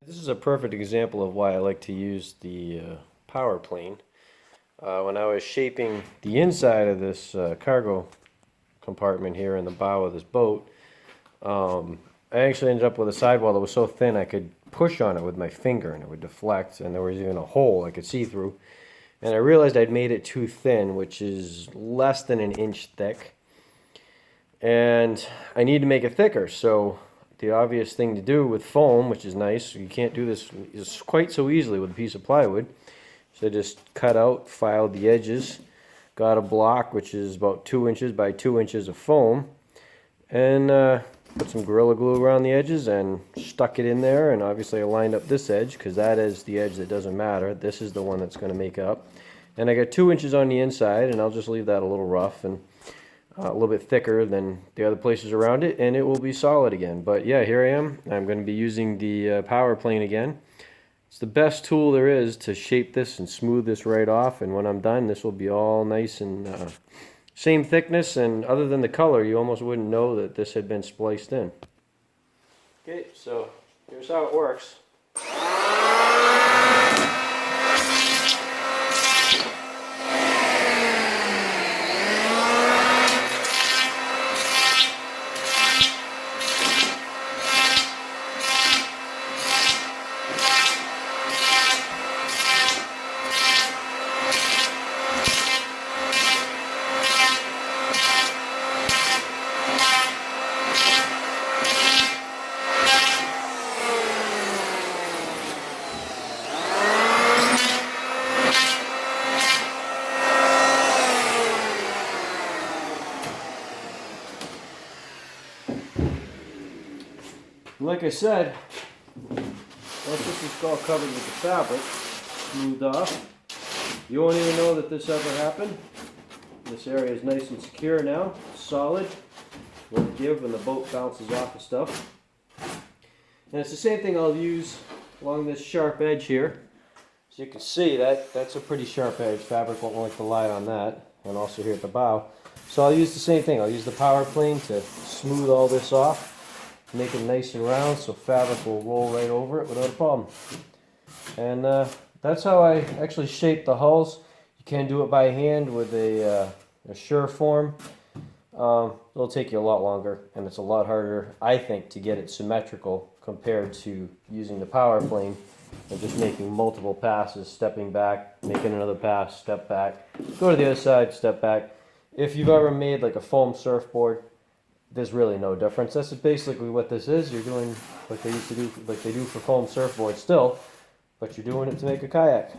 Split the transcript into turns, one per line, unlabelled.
This is a perfect example of why I like to use the power plane. When I was shaping the inside of this cargo compartment here in the bow of this boat, I actually ended up with a sidewall that was so thin I could push on it with my finger and it would deflect, and there was even a hole I could see through. And I realized I'd made it too thin, which is less than an inch thick. And I need to make it thicker, so the obvious thing to do with foam, which is nice, you can't do this quite so easily with a piece of plywood. So I just cut out, filed the edges, got a block which is about 2 inches by 2 inches of foam, and put some Gorilla Glue around the edges and stuck it in there. And obviously I lined up this edge because that is the edge that doesn't matter. This is the one that's going to make up. And I got 2 inches on the inside, and I'll just leave that a little rough and a little bit thicker than the other places around it, and it will be solid again. But yeah, here I am. I'm going to be using the power plane again. It's the best tool there is to shape this and smooth this right off, and when I'm done, this will be all nice and same thickness, and other than the color, you almost wouldn't know that this had been spliced in. Okay, so here's how it works. Like I said, once this is all covered with the fabric, smoothed off, you won't even know that this ever happened. This area is nice and secure now, solid, won't give when the boat bounces off and stuff. And it's the same thing I'll use along this sharp edge here. As you can see, that's a pretty sharp edge. Fabric won't like to lie on that, and also here at the bow. So I'll use the same thing. I'll use the power plane to smooth all this off, make it nice and round so fabric will roll right over it without a problem. And that's how I actually shape the hulls. You can do it by hand with a sure form. It'll take you a lot longer, and it's a lot harder, I think, to get it symmetrical compared to using the power plane and just making multiple passes, stepping back, making another pass, step back, go to the other side, step back. If you've ever made like a foam surfboard, there's really no difference. That's basically what this is. You're doing like they used to do, like they do for foam surfboards still, but you're doing it to make a kayak.